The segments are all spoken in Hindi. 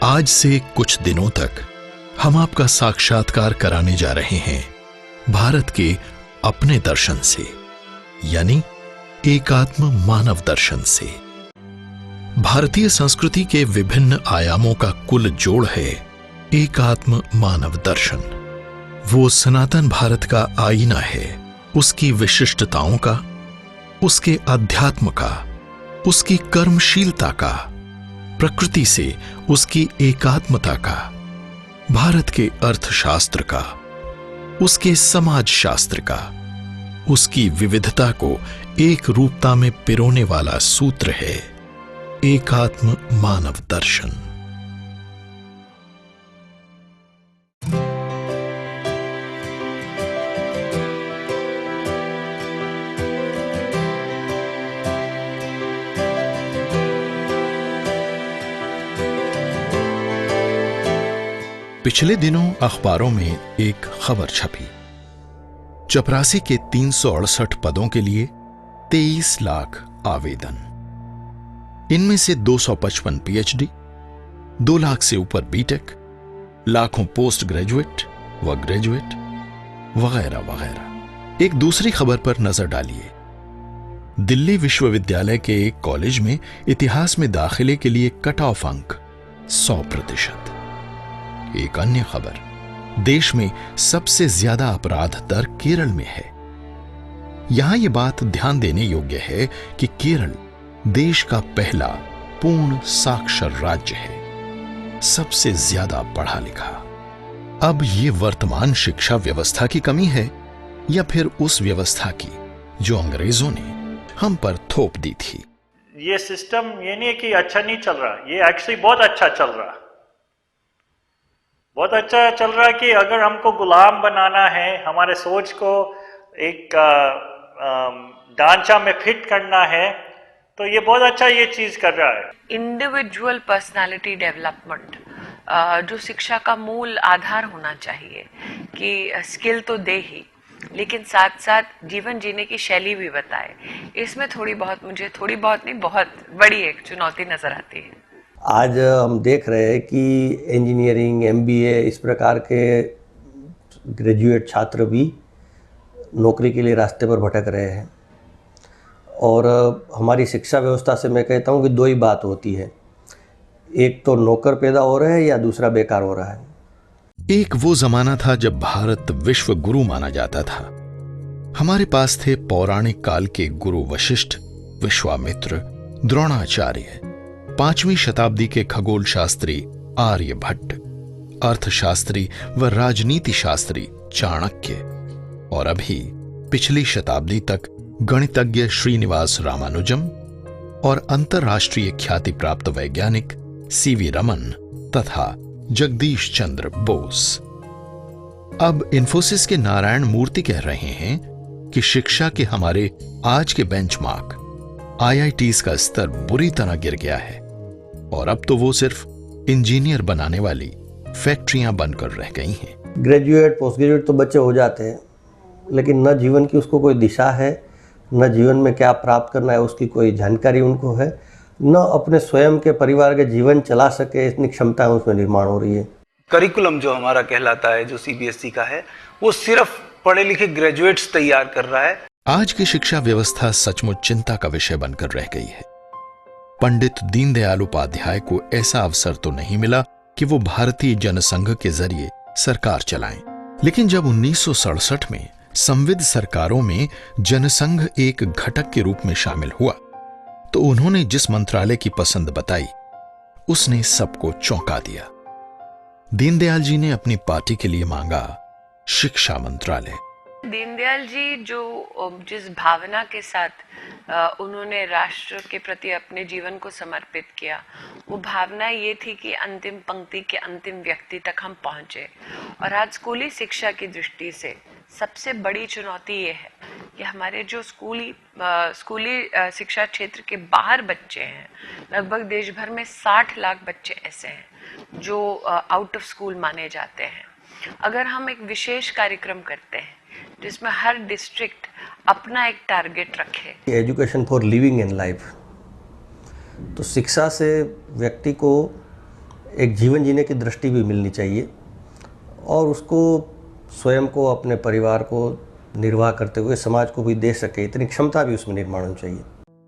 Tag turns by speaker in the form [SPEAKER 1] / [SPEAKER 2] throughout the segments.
[SPEAKER 1] आज से कुछ दिनों तक हम आपका साक्षात्कार कराने जा रहे हैं भारत के अपने दर्शन से, यानी एकात्म मानव दर्शन से। भारतीय संस्कृति के विभिन्न आयामों का कुल जोड़ है एकात्म मानव दर्शन। वो सनातन भारत का आईना है, उसकी विशिष्टताओं का, उसके अध्यात्म का, उसकी कर्मशीलता का, प्रकृति से उसकी एकात्मता का, भारत के अर्थशास्त्र का, उसके समाज शास्त्र का, उसकी विविधता को एक रूपता में पिरोने वाला सूत्र है एकात्म मानव दर्शन। पिछले दिनों अखबारों में एक खबर छपी। चपरासी के 368 पदों के लिए 23 लाख आवेदन, इनमें से 255 पीएचडी, 2 लाख से ऊपर बीटेक, लाखों पोस्ट ग्रेजुएट व ग्रेजुएट वगैरह वगैरह। एक दूसरी खबर पर नजर डालिए। दिल्ली विश्वविद्यालय के एक कॉलेज में इतिहास में दाखिले के लिए कट ऑफ अंक 100%। एक अन्य खबर, देश में सबसे ज्यादा अपराध दर केरल में है। यहां यह बात ध्यान देने योग्य है कि केरल देश का पहला पूर्ण साक्षर राज्य है, सबसे ज्यादा पढ़ा लिखा। अब ये वर्तमान शिक्षा व्यवस्था की कमी है या फिर उस व्यवस्था की जो अंग्रेजों ने हम पर थोप दी थी?
[SPEAKER 2] ये सिस्टम ये नहीं है कि अच्छा नहीं चल रहा, ये एक्चुअली बहुत अच्छा चल रहा, बहुत अच्छा चल रहा है। कि अगर हमको गुलाम बनाना है, हमारे सोच को एक ढांचा में फिट करना है, तो ये बहुत अच्छा ये चीज कर रहा है।
[SPEAKER 3] इंडिविजुअल पर्सनालिटी डेवलपमेंट जो शिक्षा का मूल आधार होना चाहिए, कि स्किल तो दे ही, लेकिन साथ साथ जीवन जीने की शैली भी बताए। इसमें मुझे थोड़ी बहुत नहीं, बहुत बड़ी एक चुनौती नजर आती है।
[SPEAKER 4] आज हम देख रहे हैं कि इंजीनियरिंग, एमबीए इस प्रकार के ग्रेजुएट छात्र भी नौकरी के लिए रास्ते पर भटक रहे हैं। और हमारी शिक्षा व्यवस्था से मैं कहता हूँ कि दो ही बात होती है, एक तो नौकर पैदा हो रहे हैं या दूसरा बेकार हो रहा है।
[SPEAKER 1] एक वो जमाना था जब भारत विश्व गुरु माना जाता था। हमारे पास थे पौराणिक काल के गुरु वशिष्ठ, विश्वामित्र, द्रोणाचार्य, 5वीं शताब्दी के खगोल शास्त्री आर्यभट्ट, अर्थशास्त्री व राजनीति शास्त्री चाणक्य, और अभी पिछली शताब्दी तक गणितज्ञ श्रीनिवास रामानुजम और अंतर्राष्ट्रीय ख्याति प्राप्त वैज्ञानिक सीवी रमन तथा जगदीश चंद्र बोस। अब इन्फोसिस के नारायण मूर्ति कह रहे हैं कि शिक्षा के हमारे आज के बेंचमार्क आईआईटीज का स्तर बुरी तरह गिर गया है और अब तो वो सिर्फ इंजीनियर बनाने वाली फैक्ट्रियां बनकर रह गई हैं।
[SPEAKER 4] ग्रेजुएट, पोस्ट ग्रेजुएट तो बच्चे हो जाते हैं, लेकिन न जीवन की उसको कोई दिशा है, न जीवन में क्या प्राप्त करना है उसकी कोई जानकारी उनको है, न अपने स्वयं के परिवार के जीवन चला सके इतनी क्षमता उसमें निर्माण हो रही है।
[SPEAKER 5] करिकुलम जो हमारा कहलाता है, जो सीबीएसई का है, वो सिर्फ पढ़े लिखे ग्रेजुएट्स तैयार कर रहा है।
[SPEAKER 1] आज की शिक्षा व्यवस्था सचमुच चिंता का विषय बनकर रह गई है। पंडित दीनदयाल उपाध्याय को ऐसा अवसर तो नहीं मिला कि वो भारतीय जनसंघ के जरिए सरकार चलाएं, लेकिन जब 1967 में संविध सरकारों में जनसंघ एक घटक के रूप में शामिल हुआ तो उन्होंने जिस मंत्रालय की पसंद बताई उसने सबको चौंका दिया। दीनदयाल जी ने अपनी पार्टी के लिए मांगा शिक्षा मंत्रालय।
[SPEAKER 3] दीनदयाल जी जिस भावना के साथ उन्होंने राष्ट्र के प्रति अपने जीवन को समर्पित किया, वो भावना ये थी कि अंतिम पंक्ति के अंतिम व्यक्ति तक हम पहुंचे। और आज स्कूली शिक्षा की दृष्टि से सबसे बड़ी चुनौती ये है कि हमारे जो स्कूली शिक्षा क्षेत्र के बाहर बच्चे हैं, लगभग देश भर में 60 लाख बच्चे ऐसे हैं जो आउट ऑफ स्कूल माने जाते हैं। अगर हम एक विशेष कार्यक्रम करते हैं जिसमें हर डिस्ट्रिक्ट अपना एक टारगेट रखे,
[SPEAKER 4] education for living in life, तो शिक्षा से व्यक्ति को एक जीवन जीने की दृष्टि भी मिलनी चाहिए और उसको स्वयं को, अपने परिवार को निर्वाह करते हुए समाज को भी दे सके, इतनी क्षमता भी उसमें निर्माण होनी चाहिए।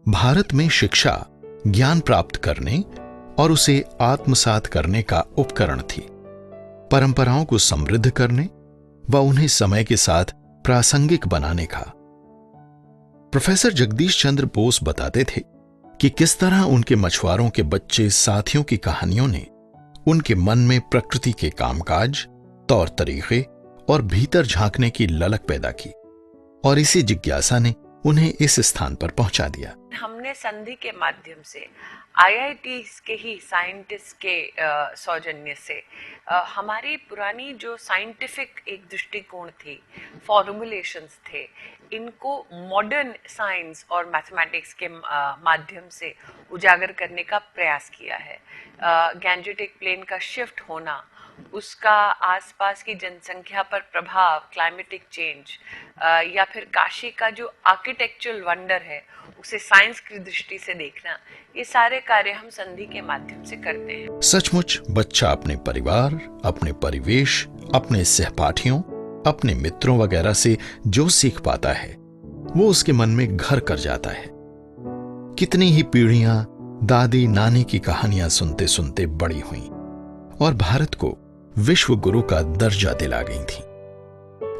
[SPEAKER 1] भारत में शिक्षा ज्ञान प्राप्त करने और उसे आत्मसात करने का उपकरण थी, परंपराओं को समृद्ध करने व उन्हें समय के साथ प्रासंगिक बनाने का। प्रोफेसर जगदीश चंद्र बोस बताते थे कि किस तरह उनके मछुआरों के बच्चे साथियों की कहानियों ने उनके मन में प्रकृति के कामकाज, तौर तरीके और भीतर झांकने की ललक पैदा की और इसी जिज्ञासा ने उन्हें इस स्थान पर पहुंचा दिया।
[SPEAKER 3] हमने संधि के माध्यम से आईआईटीज के ही साइंटिस्ट के सौजन्य से हमारी पुरानी जो साइंटिफिक एक दृष्टिकोण थी, फॉर्मुलेशंस थे, इनको मॉडर्न साइंस और मैथमेटिक्स के माध्यम से उजागर करने का प्रयास किया है। गैंजेटिक प्लेन का शिफ्ट होना, उसका आसपास की जनसंख्या पर प्रभाव, क्लाइमेटिक चेंज, या फिर काशी का जो आर्किटेक्चरल वंडर है उसे साइंस की दृष्टि से देखना, ये सारे कार्य हम संधि के माध्यम से करते हैं।
[SPEAKER 1] सचमुच बच्चा अपने परिवार, अपने परिवेश, अपने सहपाठियों, अपने मित्रों वगैरह से जो सीख पाता है वो उसके मन में घर कर जाता है। कितनी ही पीढ़ियां दादी नानी की कहानियां सुनते सुनते बड़ी हुईं और भारत को विश्व गुरु का दर्जा दिला गई थी।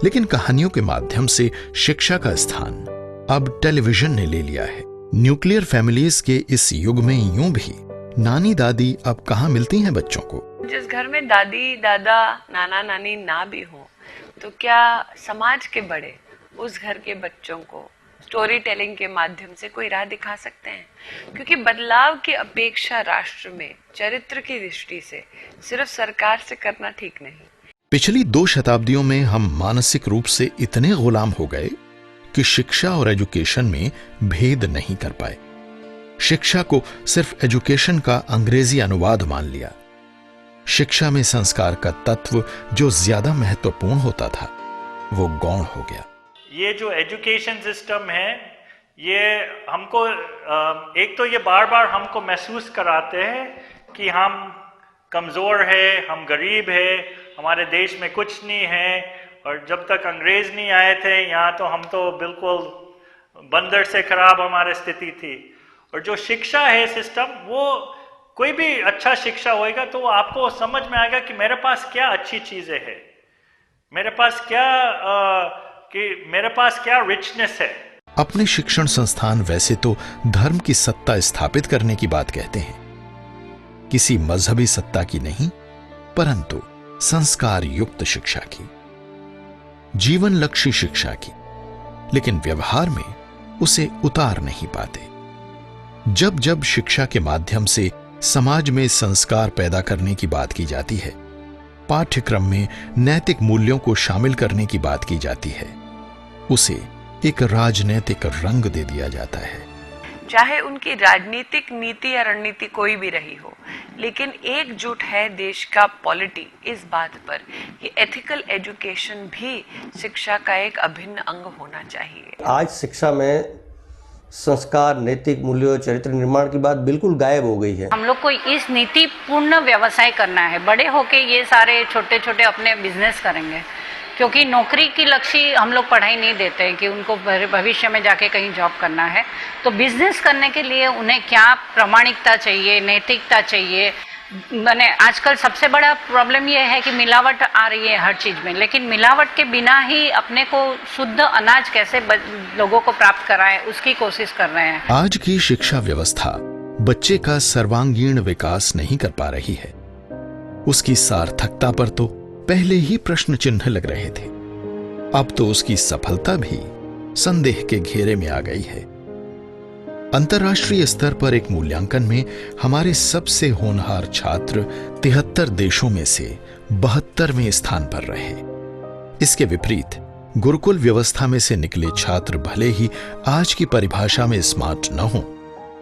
[SPEAKER 1] लेकिन कहानियों के माध्यम से शिक्षा का स्थान अब टेलीविजन ने ले लिया है। न्यूक्लियर फैमिलीज के इस युग में यूं भी नानी दादी अब कहां मिलती हैं बच्चों को।
[SPEAKER 3] जिस घर में दादी दादा नाना नानी ना भी हो, तो क्या समाज के बड़े उस घर के बच्चों को स्टोरी टेलिंग के माध्यम से कोई राह दिखा सकते हैं? क्योंकि बदलाव की अपेक्षा राष्ट्र में चरित्र की दृष्टि से सिर्फ सरकार से करना ठीक नहीं।
[SPEAKER 1] पिछली 2 शताब्दियों में हम मानसिक रूप से इतने गुलाम हो गए कि शिक्षा और एजुकेशन में भेद नहीं कर पाए। शिक्षा को सिर्फ एजुकेशन का अंग्रेजी अनुवाद मान लिया। शिक्षा में संस्कार का तत्व जो ज्यादा महत्वपूर्ण होता था वो गौण हो गया।
[SPEAKER 2] ये जो एजुकेशन सिस्टम है, ये हमको एक तो ये बार बार हमको महसूस कराते हैं कि हम कमज़ोर है, हम गरीब है, हमारे देश में कुछ नहीं है, और जब तक अंग्रेज नहीं आए थे यहाँ तो हम तो बिल्कुल बंदर से खराब हमारी स्थिति थी। और जो शिक्षा है सिस्टम, वो कोई भी अच्छा शिक्षा होएगा तो वो आपको समझ में आएगा कि मेरे पास क्या अच्छी चीज़ें हैं, मेरे पास क्या रिचनेस है।
[SPEAKER 1] अपने शिक्षण संस्थान वैसे तो धर्म की सत्ता स्थापित करने की बात कहते हैं, किसी मजहबी सत्ता की नहीं, परंतु संस्कार युक्त शिक्षा की, जीवन लक्ष्य शिक्षा की, लेकिन व्यवहार में उसे उतार नहीं पाते। जब जब शिक्षा के माध्यम से समाज में संस्कार पैदा करने की बात की जाती है, पाठ्यक्रम में नैतिक मूल्यों को शामिल करने की बात की जाती है, उसे एक राजनैतिक रंग दे दिया जाता है।
[SPEAKER 3] चाहे उनकी राजनीतिक नीति या रणनीति कोई भी रही हो, लेकिन एकजुट है देश का पॉलिटी इस बात पर कि एथिकल एजुकेशन भी शिक्षा का एक अभिन्न अंग होना चाहिए।
[SPEAKER 4] आज शिक्षा में संस्कार, नैतिक मूल्यों, चरित्र निर्माण की बात बिल्कुल गायब हो गई है।
[SPEAKER 6] हम लोग को इस नीति पूर्ण व्यवसाय करना है। बड़े होके ये सारे छोटे छोटे अपने बिजनेस करेंगे, क्योंकि नौकरी की लक्ष्य हम लोग पढ़ाई नहीं देते हैं कि उनको भविष्य में जाके कहीं जॉब करना है। तो बिजनेस करने के लिए उन्हें क्या प्रामाणिकता चाहिए, नैतिकता चाहिए। मैंने आजकल सबसे बड़ा प्रॉब्लम ये है कि मिलावट आ रही है हर चीज़ में, लेकिन मिलावट के बिना ही अपने को शुद्ध अनाज कैसे लोगों को प्राप्त कराएं उसकी कोशिश कर रहे हैं।
[SPEAKER 1] आज की शिक्षा व्यवस्था बच्चे का सर्वांगीण विकास नहीं कर पा रही है। उसकी सार्थकता पर तो पहले ही प्रश्न चिन्ह लग रहे थे, अब तो उसकी सफलता भी संदेह के घेरे में आ गई है। अंतर्राष्ट्रीय स्तर पर एक मूल्यांकन में हमारे सबसे होनहार छात्र 73 देशों में से 72वें स्थान पर रहे। इसके विपरीत गुरुकुल व्यवस्था में से निकले छात्र भले ही आज की परिभाषा में स्मार्ट न हों,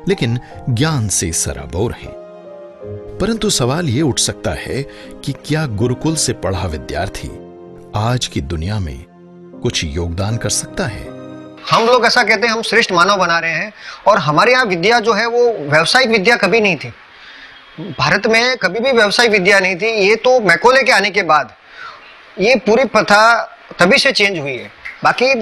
[SPEAKER 1] लेकिन ज्ञान से सराबोर हैं। परंतु सवाल यह उठ सकता है कि क्या गुरुकुल से पढ़ा विद्यार्थी आज की दुनिया में कुछ योगदान कर सकता है?
[SPEAKER 7] हम लोग ऐसा कहते हैं हम श्रेष्ठ मानव बना रहे हैं, और हमारे यहाँ विद्या जो है वो व्यावसायिक विद्या कभी नहीं थी। भारत में कभी भी व्यवसाय विद्या नहीं थी। ये तो मैकोले के आने के बाद ये पूरी प्रथा तभी से चेंज हुई है। बाकी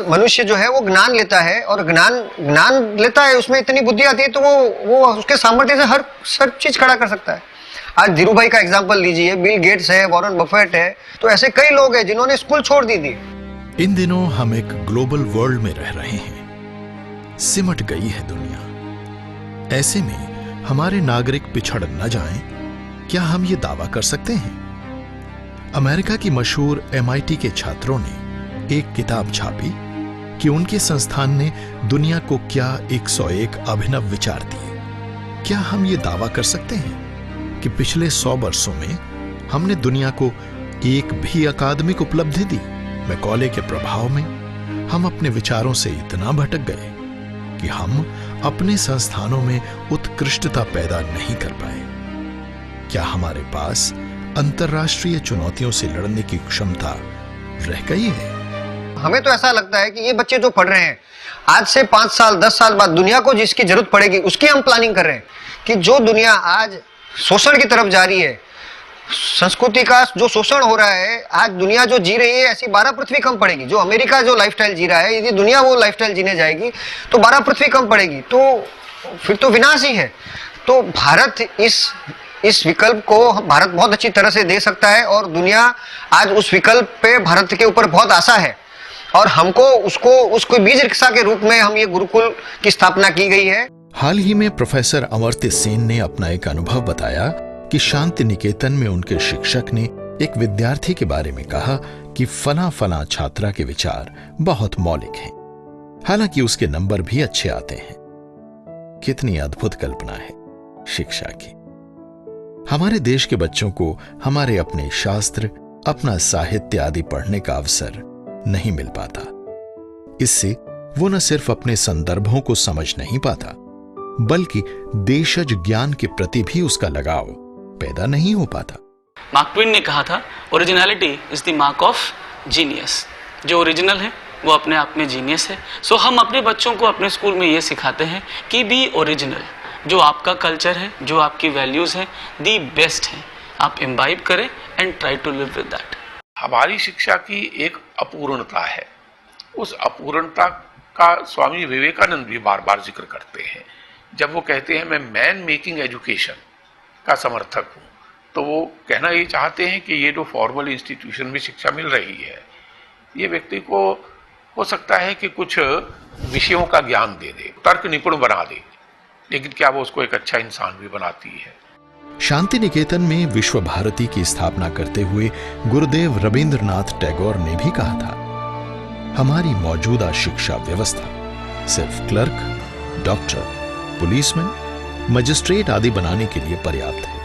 [SPEAKER 7] मनुष्य जो है वो ज्ञान लेता है और ज्ञान लेता है, उसमें इतनी बुद्धि आती है तो वो उसके सामर्थ्य से हर चीज खड़ा कर सकता है। आज धीरू भाई का एग्जांपल लीजिए, बिल गेट्स है, वॉरेन बफेट है, तो ऐसे कई लोग हैं जिन्होंने स्कूल छोड़ दी थी।
[SPEAKER 1] इन दिनों हम एक ग्लोबल वर्ल्ड में रह रहे हैं। सिमट गई है दुनिया। ऐसे में हमारे नागरिक पिछड़ न जाएं, क्या हम ये दावा कर सकते हैं? अमेरिका की मशहूर MIT के छात्रों ने एक किताब छापी कि उनके संस्थान ने दुनिया को क्या 101 अभिनव विचार दिए। क्या हम ये दावा कर सकते हैं कि पिछले 100 वर्षों में हमने दुनिया को एक भी अकादमिक उपलब्धि दी? मैकॉले के प्रभाव में हम अपने विचारों से इतना भटक गए कि हम अपने संस्थानों में उत्कृष्टता पैदा नहीं कर पाए। क्या हमारे पास अंतर्राष्ट्रीय चुनौतियों से लड़ने की क्षमता रह गई है?
[SPEAKER 7] हमें तो ऐसा लगता है कि ये बच्चे जो पढ़ रहे हैं, आज से 5 साल 10 साल बाद दुनिया को जिसकी जरूरत पड़ेगी उसकी हम प्लानिंग कर रहे हैं। कि जो दुनिया आज शोषण की तरफ जा रही है, संस्कृति का जो शोषण हो रहा है, आज दुनिया जो जी रही है ऐसी 12 पृथ्वी कम पड़ेगी। जो अमेरिका जो लाइफस्टाइल जी रहा है, यदि दुनिया वो लाइफस्टाइल जीने जाएगी तो 12 पृथ्वी कम पड़ेगी, तो फिर तो विनाश ही है। तो भारत इस विकल्प को भारत बहुत अच्छी तरह से दे सकता है और दुनिया आज उस विकल्प पे भारत के ऊपर बहुत आशा है और हमको उसको बीज रिक्शा के रूप में हम ये गुरुकुल की स्थापना की गई है।
[SPEAKER 1] हाल ही में प्रोफेसर अमर्त्य सेन ने अपना एक अनुभव बताया कि शांति निकेतन में उनके शिक्षक ने एक विद्यार्थी के बारे में कहा कि फला छात्रा के विचार बहुत मौलिक हैं, हालांकि उसके नंबर भी अच्छे आते हैं। कितनी अद्भुत कल्पना है शिक्षा की। हमारे देश के बच्चों को हमारे अपने शास्त्र, अपना साहित्य आदि पढ़ने का अवसर नहीं मिल पाता। इससे वो न सिर्फ अपने संदर्भों को समझ नहीं पाता, बल्कि देशज ज्ञान के प्रति भी उसका लगाव पैदा नहीं हो पाता।
[SPEAKER 8] मार्क ट्वेन ने कहा था, originality is the mark of genius. जो ओरिजिनल है वो अपने आप में जीनियस है। सो हम अपने बच्चों को अपने स्कूल में ये सिखाते हैं कि बी ओरिजिनल। जो आपका कल्चर है, जो आपकी वैल्यूज हैं, दी बेस्ट है, आप इम्बाइब करें and try to live with that.
[SPEAKER 9] हमारी शिक्षा की एक अपूर्णता है। उस अपूर्णता का स्वामी विवेकानंद भी बार बार जिक्र करते हैं। जब वो कहते हैं मैं मैन मेकिंग एजुकेशन का समर्थक हूँ, तो वो कहना ये चाहते हैं कि ये जो फॉर्मल इंस्टीट्यूशन में शिक्षा मिल रही है, ये व्यक्ति को हो सकता है कि कुछ विषयों का ज्ञान दे दे, तर्क निपुण बना दे, लेकिन क्या वो उसको एक अच्छा इंसान भी बनाती है?
[SPEAKER 1] शांति निकेतन में विश्व भारती की स्थापना करते हुए गुरुदेव रविंद्रनाथ टैगोर ने भी कहा था, हमारी मौजूदा शिक्षा व्यवस्था सिर्फ क्लर्क, डॉक्टर, पुलिसमैन, मजिस्ट्रेट आदि बनाने के लिए पर्याप्त है।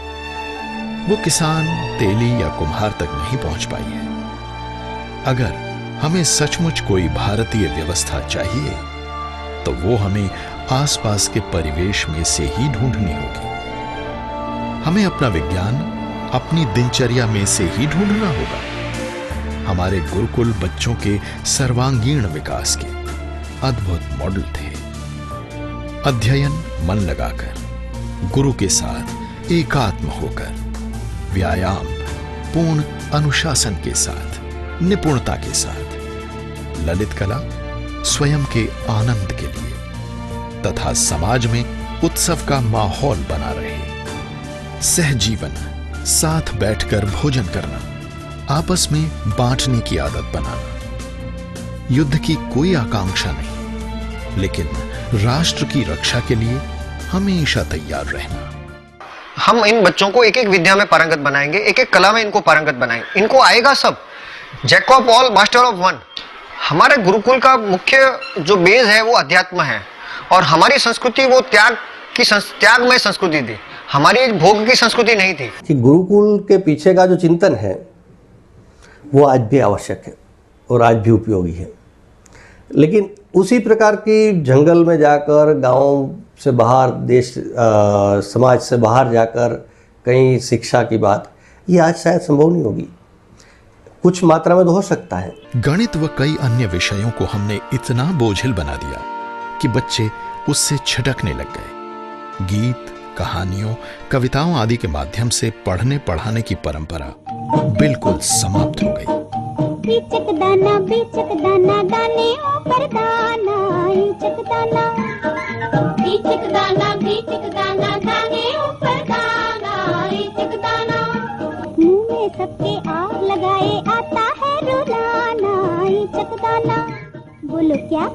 [SPEAKER 1] वो किसान, तेली या कुम्हार तक नहीं पहुंच पाई है। अगर हमें सचमुच कोई भारतीय व्यवस्था चाहिए तो वो हमें आसपास के परिवेश में से ही ढूंढनी होगी। हमें अपना विज्ञान अपनी दिनचर्या में से ही ढूंढना होगा। हमारे गुरुकुल बच्चों के सर्वांगीण विकास के अद्भुत मॉडल थे। अध्ययन मन लगाकर, गुरु के साथ एकात्म होकर, व्यायाम पूर्ण अनुशासन के साथ, निपुणता के साथ, ललित कला स्वयं के आनंद के लिए तथा समाज में उत्सव का माहौल बना रहे। सहजीवन, साथ बैठकर भोजन करना, आपस में बांटने की आदत बनाना। युद्ध की कोई आकांक्षा नहीं, लेकिन राष्ट्र की रक्षा के लिए हमेशा तैयार रहना।
[SPEAKER 7] हम इन बच्चों को एक एक विद्या में पारंगत बनाएंगे, एक एक कला में इनको पारंगत बनाएंगे। इनको आएगा सब, jack of all master of one. हमारे गुरुकुल का मुख्य जो बेस है वो अध्यात्म है और हमारी संस्कृति वो त्याग में संस्कृति थी, हमारी भोग की संस्कृति नहीं थी।
[SPEAKER 4] कि गुरुकुल के पीछे का जो चिंतन है वो आज भी आवश्यक है और आज भी उपयोगी है, लेकिन उसी प्रकार की जंगल में जाकर, गांव से बाहर, देश समाज से बाहर जाकर कहीं शिक्षा की बात, ये आज शायद संभव नहीं होगी। कुछ मात्रा में तो हो सकता है।
[SPEAKER 1] गणित व कई अन्य विषयों को हमने इतना बोझिल बना दिया कि बच्चे उससे छिटकने लग गए। गीत, कहानियों, कविताओं आदि के माध्यम से पढ़ने पढ़ाने की परंपरा बिल्कुल समाप्त हो गई।
[SPEAKER 10] बीचक दाना दाने ऊपर दाना, बीचक दाना दाने ऊपर दाना, बीचक दाना मुंह में सबके आग लगाए आता है रुलाना, बीचक दाना बोलो क्या?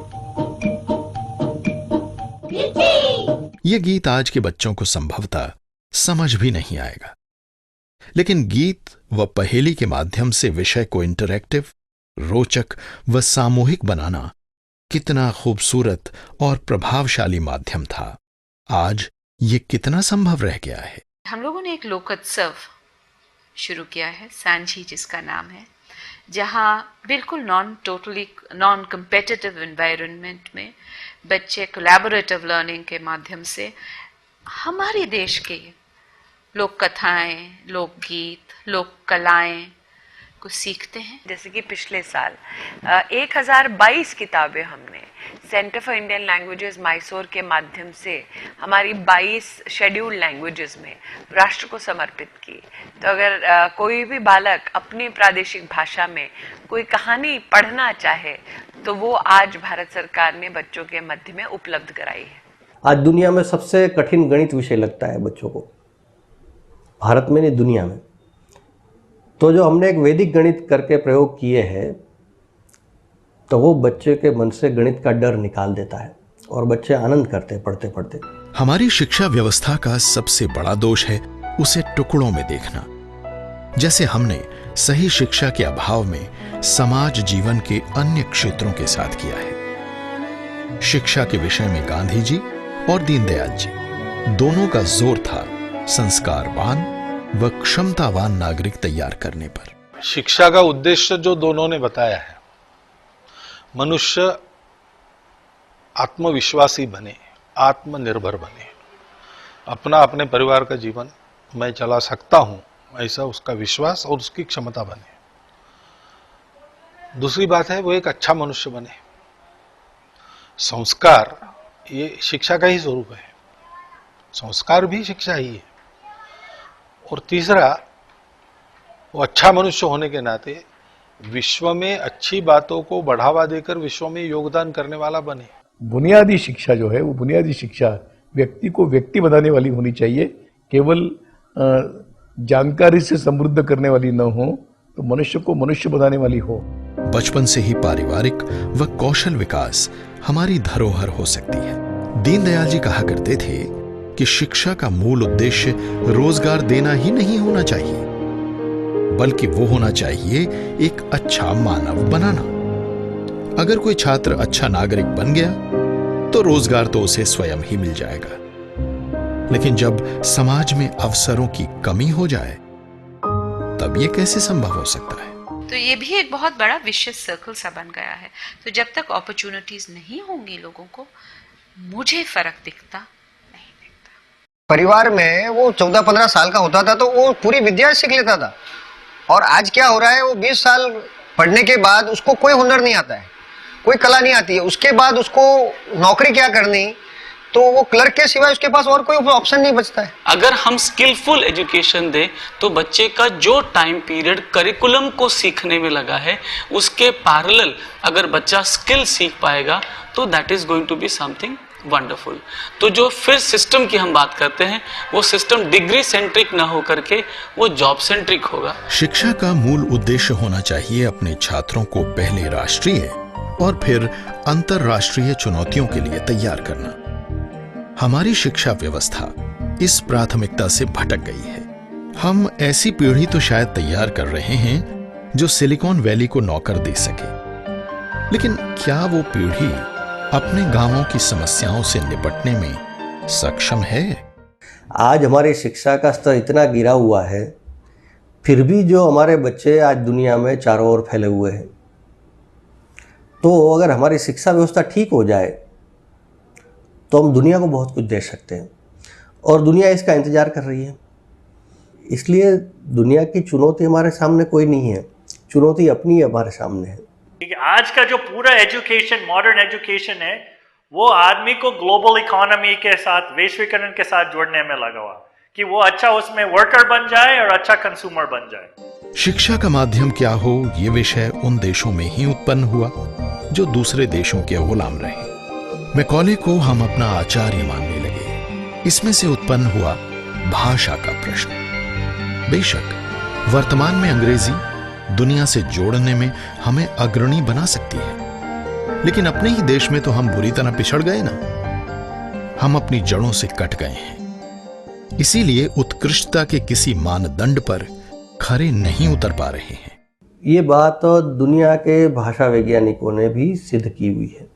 [SPEAKER 1] ये गीत आज के बच्चों को संभवतः समझ भी नहीं आएगा, लेकिन गीत व पहेली के माध्यम से विषय को इंटरैक्टिव, रोचक व सामूहिक बनाना कितना खूबसूरत और प्रभावशाली माध्यम था। आज ये कितना संभव रह गया है।
[SPEAKER 11] हम लोगों ने एक लोकोत्सव शुरू किया है, सांझी जिसका नाम है, जहाँ बिल्कुल नॉन कम्पिटिटिव एनवायरनमेंट में बच्चे कोलैबोरेटिव लर्निंग के माध्यम से हमारे देश के लोक कथाएं, लोकगीत, लोक कलाएं को सीखते हैं।
[SPEAKER 3] जैसे कि पिछले साल 1022 किताबें हमने centre for Indian languages Mysore के माध्यम से हमारी 22 शेड्यूल्ड लैंग्वेजेस में राष्ट्र को समर्पित की। तो अगर कोई भी बालक अपनी प्रादेशिक भाषा में कोई कहानी पढ़ना चाहे तो वो आज भारत सरकार ने बच्चों के मध्य में उपलब्ध कराई है।
[SPEAKER 4] आज दुनिया में सबसे कठिन गणित विषय लगता है बच्चों को, भारत में नहीं दुनिया में। तो जो हमने एक वैदिक गणित करके प्रयोग किए हैं तो वो बच्चे के मन से गणित का डर निकाल देता है और बच्चे आनंद करते पढ़ते पढ़ते।
[SPEAKER 1] हमारी शिक्षा व्यवस्था का सबसे बड़ा दोष है उसे टुकड़ों में देखना। जैसे हमने सही शिक्षा के अभाव में समाज जीवन के अन्य क्षेत्रों के साथ किया है। शिक्षा के विषय में गांधी जी और दीनदयाल जी दोनों का जोर था संस्कारवान व क्षमतावान नागरिक तैयार करने पर।
[SPEAKER 12] शिक्षा का उद्देश्य जो दोनों ने बताया है, मनुष्य आत्मविश्वासी बने, आत्मनिर्भर बने, अपने परिवार का जीवन मैं चला सकता हूं ऐसा उसका विश्वास और उसकी क्षमता बने। दूसरी बात है वो एक अच्छा मनुष्य बने। संस्कार ये शिक्षा का ही स्वरूप है, संस्कार भी शिक्षा ही है। और तीसरा, वो अच्छा मनुष्य होने के नाते विश्व में अच्छी बातों को बढ़ावा देकर विश्व में योगदान करने वाला बने।
[SPEAKER 13] बुनियादी शिक्षा जो है वो बुनियादी शिक्षा व्यक्ति को व्यक्ति बनाने वाली होनी चाहिए, केवल जानकारी से समृद्ध करने वाली न हो, तो मनुष्य को मनुष्य बनाने वाली हो।
[SPEAKER 1] बचपन से ही पारिवारिक व कौशल विकास हमारी धरोहर हो सकती है। दीनदयाल जी कहा करते थे कि शिक्षा का मूल उद्देश्य रोजगार देना ही नहीं होना चाहिए, बल्कि वो होना चाहिए एक अच्छा मानव बनाना। अगर कोई छात्र अच्छा नागरिक बन गया तो रोजगार तो उसे स्वयं ही मिल जाएगा, लेकिन जब समाज में अवसरों की कमी हो जाए तब ये कैसे संभव हो सकता है?
[SPEAKER 11] तो ये भी एक बहुत बड़ा विशेष सर्कल सा बन गया है। तो जब तक अपॉर्चुनिटीज नहीं होंगी लोगों को, मुझे फर्क दिखता नहीं दिखता।
[SPEAKER 7] परिवार में वो 14-15 साल का होता था तो वो पूरी विद्या सीख लेता था, और आज क्या हो रहा है, वो 20 साल पढ़ने के बाद उसको कोई हुनर नहीं आता है, कोई कला नहीं आती है। उसके बाद उसको नौकरी क्या करनी, तो वो क्लर्क के सिवाय उसके पास और कोई ऑप्शन नहीं बचता है।
[SPEAKER 8] अगर हम स्किलफुल एजुकेशन दें तो बच्चे का जो टाइम पीरियड करिकुलम को सीखने में लगा है उसके पैरेलल अगर बच्चा स्किल सीख पाएगा तो that is going to be something wonderful. तो जो फिर सिस्टम की हम बात करते हैं वो सिस्टम डिग्री सेंट्रिक ना होकर के वो जॉब सेंट्रिक होगा।
[SPEAKER 1] शिक्षा का मूल उद्देश्य होना चाहिए अपने छात्रों को पहले राष्ट्रीय और फिर अंतरराष्ट्रीय चुनौतियों के लिए तैयार करना। हमारी शिक्षा व्यवस्था इस प्राथमिकता से भटक गई है। हम ऐसी पीढ़ी तो शायद तैयार कर रहे हैं जो सिलिकॉन वैली को नौकर दे सके, लेकिन क्या वो पीढ़ी अपने गांवों की समस्याओं से निपटने में सक्षम है?
[SPEAKER 4] आज हमारी शिक्षा का स्तर इतना गिरा हुआ है, फिर भी जो हमारे बच्चे आज दुनिया में चारों ओर फैले हुए हैं। तो अगर हमारी शिक्षा व्यवस्था ठीक हो जाए तो हम दुनिया को बहुत कुछ दे सकते हैं, और दुनिया इसका इंतजार कर रही है। इसलिए दुनिया की चुनौती हमारे सामने कोई नहीं है, चुनौती अपनी हमारे सामने है।
[SPEAKER 2] आज का जो पूरा एजुकेशन, मॉडर्न एजुकेशन है, वो आदमी को ग्लोबल इकोनॉमी के साथ, वैश्वीकरण के साथ जोड़ने में लगा हुआ, कि वो अच्छा उसमें वर्कर बन जाए और अच्छा कंज्यूमर बन जाए।
[SPEAKER 1] शिक्षा का माध्यम क्या हो, ये विषय उन देशों में ही उत्पन्न हुआ जो दूसरे देशों के गुलाम रहे। मैकॉले को हम अपना आचार्य मानने लगे। इसमें से उत्पन्न हुआ भाषा का प्रश्न। बेशक वर्तमान में अंग्रेजी दुनिया से जोड़ने में हमें अग्रणी बना सकती है, लेकिन अपने ही देश में तो हम बुरी तरह पिछड़ गए ना। हम अपनी जड़ों से कट गए हैं, इसीलिए उत्कृष्टता के किसी मानदंड पर खरे नहीं उतर पा रहे हैं।
[SPEAKER 4] ये बात दुनिया के भाषा वैज्ञानिकों ने भी सिद्ध की हुई है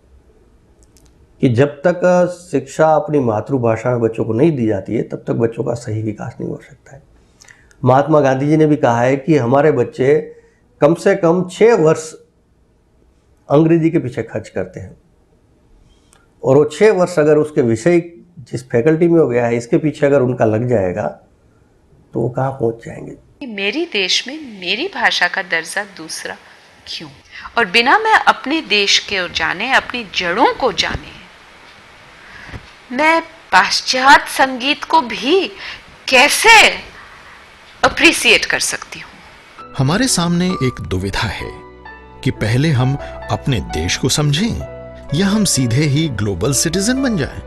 [SPEAKER 4] कि जब तक शिक्षा अपनी मातृभाषा में बच्चों को नहीं दी जाती है, तब तक बच्चों का सही विकास नहीं हो सकता है। महात्मा गांधी जी ने भी कहा है कि हमारे बच्चे कम से कम 6 वर्ष अंग्रेजी के पीछे खर्च करते हैं, और वो 6 वर्ष अगर उसके विषय जिस फैकल्टी में हो गया है, इसके पीछे अगर उनका लग जाएगा तो वो कहाँ पहुँच जाएंगे।
[SPEAKER 11] मेरे देश में मेरी भाषा का दर्जा दूसरा क्यों? और बिना मैं अपने देश के जाने, अपनी जड़ों को जाने, मैं पाश्चात्य संगीत को भी कैसे अप्रिशिएट कर सकती हूँ?
[SPEAKER 1] हमारे सामने एक दुविधा है कि पहले हम अपने देश को समझें या हम सीधे ही ग्लोबल सिटीजन बन जाएं।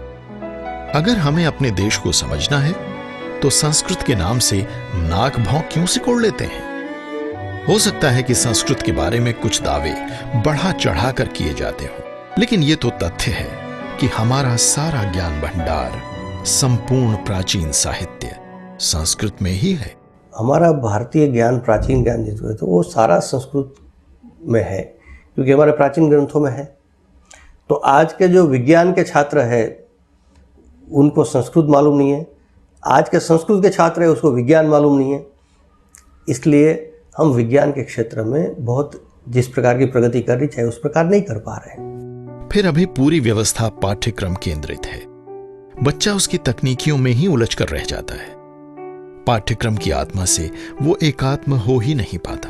[SPEAKER 1] अगर हमें अपने देश को समझना है तो संस्कृत के नाम से नाक भौं क्यों सिकोड़ लेते हैं? हो सकता है कि संस्कृत के बारे में कुछ दावे बढ़ा चढ़ा कर किए जाते हो, लेकिन यह तो तथ्य है कि हमारा सारा ज्ञान भंडार, संपूर्ण प्राचीन साहित्य संस्कृत में ही है।
[SPEAKER 4] हमारा भारतीय ज्ञान, प्राचीन ज्ञान जो है तो वो सारा संस्कृत में है, क्योंकि हमारे प्राचीन ग्रंथों में है। तो आज के जो विज्ञान के छात्र हैं उनको संस्कृत मालूम नहीं है, आज के संस्कृत के छात्र हैं उसको विज्ञान मालूम नहीं है। इसलिए हम विज्ञान के क्षेत्र में बहुत जिस प्रकार की प्रगति करनी चाहिए उस प्रकार नहीं कर पा रहे हैं।
[SPEAKER 1] फिर अभी पूरी व्यवस्था पाठ्यक्रम केंद्रित है। बच्चा उसकी तकनीकियों में ही उलझ कर रह जाता है। पाठ्यक्रम की आत्मा से वो एकात्म हो ही नहीं पाता।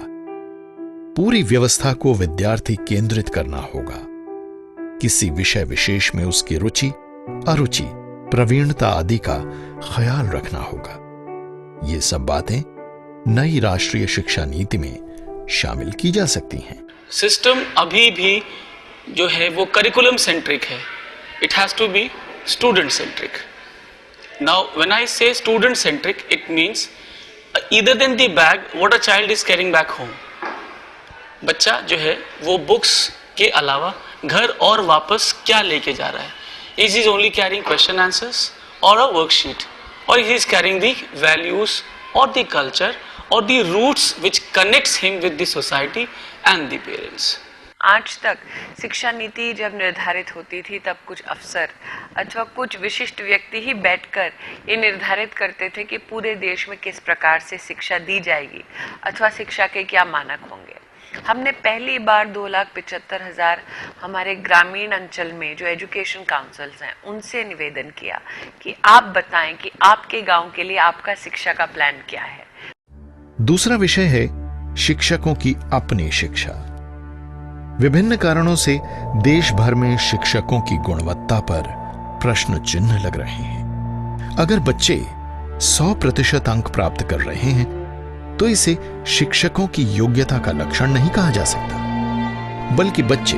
[SPEAKER 1] पूरी व्यवस्था को विद्यार्थी केंद्रित करना होगा। किसी विषय विशेष में उसकी रुचि, अरुचि, प्रवीणता आदि का ख्याल रखना होगा। ये सब बातें नई राष्ट्रीय शिक्षा नीति में शामिल की जा सकती हैं।
[SPEAKER 8] सिस्टम अभी भी जो है वो करिकुलम सेंट्रिक है। It has to be student centric. Now when I say student centric, it means either then the bag what a child is carrying back home. बच्चा जो है वो बुक्स के अलावा घर और वापस क्या लेके जा रहा है? Is he only carrying question answers or a worksheet, or he is carrying the values or the culture or the roots which connects him with the society and the parents?
[SPEAKER 3] आज तक शिक्षा नीति जब निर्धारित होती थी तब कुछ अफसर अथवा कुछ विशिष्ट व्यक्ति ही बैठकर ये निर्धारित करते थे कि पूरे देश में किस प्रकार से शिक्षा दी जाएगी अथवा शिक्षा के क्या मानक होंगे। हमने पहली बार 2,75,000 हमारे ग्रामीण अंचल में जो एजुकेशन काउंसिल्स हैं उनसे निवेदन किया कि आप बताएं कि आपके गांव के लिए आपका शिक्षा का प्लान क्या है।
[SPEAKER 1] दूसरा विषय है शिक्षकों की अपनी शिक्षा। विभिन्न कारणों से देश भर में शिक्षकों की गुणवत्ता पर प्रश्न चिन्ह लग रहे हैं। अगर बच्चे 100% अंक प्राप्त कर रहे हैं तो इसे शिक्षकों की योग्यता का लक्षण नहीं कहा जा सकता, बल्कि बच्चे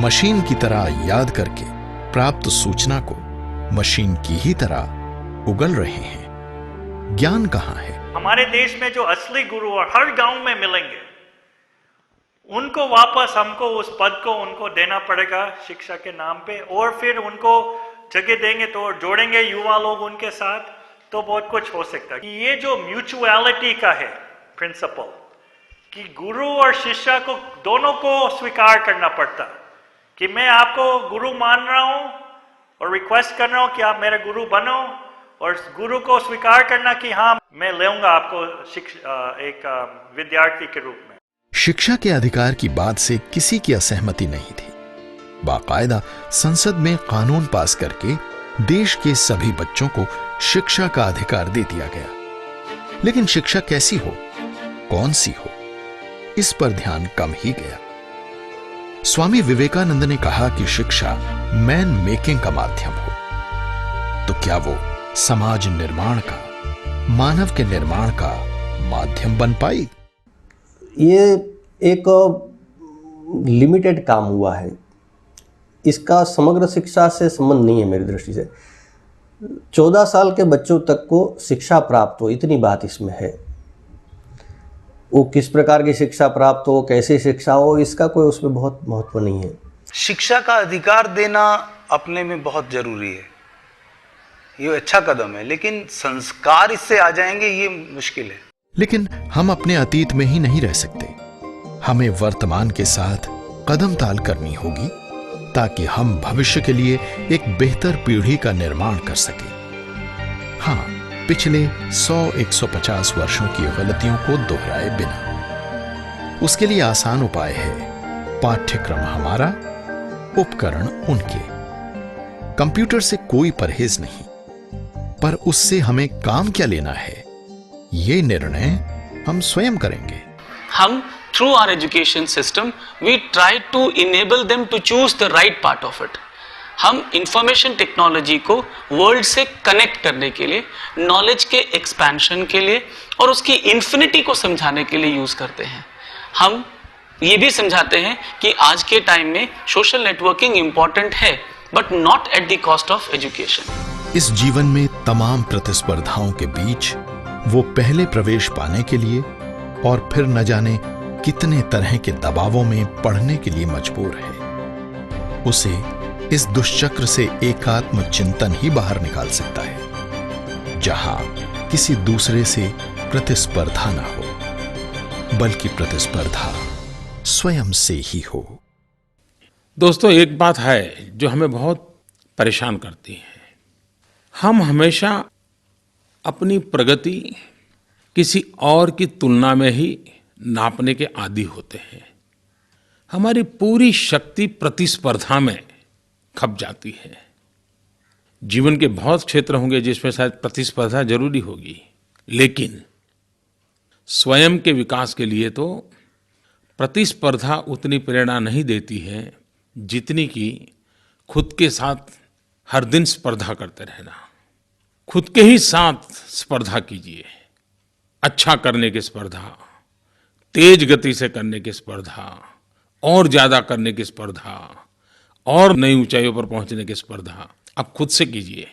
[SPEAKER 1] मशीन की तरह याद करके प्राप्त सूचना को मशीन की ही तरह उगल रहे हैं। ज्ञान कहाँ है?
[SPEAKER 2] हमारे देश में जो असली गुरु और हर गांव में मिलेंगे, उनको वापस हमको उस पद को उनको देना पड़ेगा शिक्षा के नाम पे, और फिर उनको जगह देंगे तो जोड़ेंगे युवा लोग उनके साथ, तो बहुत कुछ हो सकता है। ये जो म्यूचुअलिटी का है प्रिंसिपल कि गुरु और शिष्य को दोनों को स्वीकार करना पड़ता कि मैं आपको गुरु मान रहा हूं और रिक्वेस्ट कर रहा हूं कि आप मेरे गुरु बनो, और गुरु को स्वीकार करना कि हाँ मैं लेऊंगा आपको एक विद्यार्थी के रूप में।
[SPEAKER 1] शिक्षा के अधिकार की बात से किसी की असहमति नहीं थी। बाकायदा संसद में कानून पास करके देश के सभी बच्चों को शिक्षा का अधिकार दे दिया गया। लेकिन शिक्षा कैसी हो, कौन सी हो, इस पर ध्यान कम ही गया। स्वामी विवेकानंद ने कहा कि शिक्षा मैन मेकिंग का माध्यम हो, तो क्या वो समाज निर्माण का, मानव के निर्माण का माध्यम बन पाई?
[SPEAKER 4] ये एक लिमिटेड काम हुआ है, इसका समग्र शिक्षा से संबंध नहीं है मेरी दृष्टि से। 14 साल के बच्चों तक को शिक्षा प्राप्त हो, इतनी बात इसमें है। वो किस प्रकार की शिक्षा प्राप्त हो, कैसी शिक्षा हो, इसका कोई उसमें बहुत महत्व नहीं है।
[SPEAKER 5] शिक्षा का अधिकार देना अपने में बहुत जरूरी है, ये अच्छा कदम है, लेकिन संस्कार इससे आ जाएंगे ये मुश्किल है।
[SPEAKER 1] लेकिन हम अपने अतीत में ही नहीं रह सकते, हमें वर्तमान के साथ कदम ताल करनी होगी ताकि हम भविष्य के लिए एक बेहतर पीढ़ी का निर्माण कर सकें। हाँ, पिछले 100-150 वर्षों की गलतियों को दोहराए बिना। उसके लिए आसान उपाय है, पाठ्यक्रम हमारा, उपकरण उनके। कंप्यूटर से कोई परहेज नहीं, पर उससे हमें काम क्या लेना है, ये निर्णय हम स्वयं करेंगे।
[SPEAKER 8] हम through our education system we try to enable them to choose the right part of it. हम इंफॉर्मेशन टेक्नोलॉजी को वर्ल्ड से कनेक्ट करने के लिए, नॉलेज के एक्सपेंशन के लिए और उसकी इन्फिनिटी को समझाने के लिए यूज करते हैं। हम ये भी समझाते हैं कि आज के टाइम में सोशल नेटवर्किंग इंपॉर्टेंट है, but not at the cost of education.
[SPEAKER 1] इस जीवन में तमाम प्रतिस्पर्धाओं के बीच वो पहले प्रवेश पाने के लिए और फिर न जाने कितने तरह के दबावों में पढ़ने के लिए मजबूर है। उसे इस दुष्चक्र से एकात्म चिंतन ही बाहर निकाल सकता है, जहां किसी दूसरे से प्रतिस्पर्धा न हो, बल्कि प्रतिस्पर्धा स्वयं से ही हो।
[SPEAKER 9] दोस्तों, एक बात है जो हमें बहुत परेशान करती है। हम हमेशा अपनी प्रगति किसी और की तुलना में ही नापने के आदी होते हैं। हमारी पूरी शक्ति प्रतिस्पर्धा में खप जाती है। जीवन के बहुत क्षेत्र होंगे जिसमें शायद प्रतिस्पर्धा जरूरी होगी, लेकिन स्वयं के विकास के लिए तो प्रतिस्पर्धा उतनी प्रेरणा नहीं देती है जितनी कि खुद के साथ हर दिन स्पर्धा करते रहना। खुद के ही साथ स्पर्धा कीजिए, अच्छा करने की स्पर्धा, तेज गति से करने की स्पर्धा, और ज्यादा करने की स्पर्धा, और नई ऊंचाइयों पर पहुंचने की स्पर्धा आप खुद से कीजिए।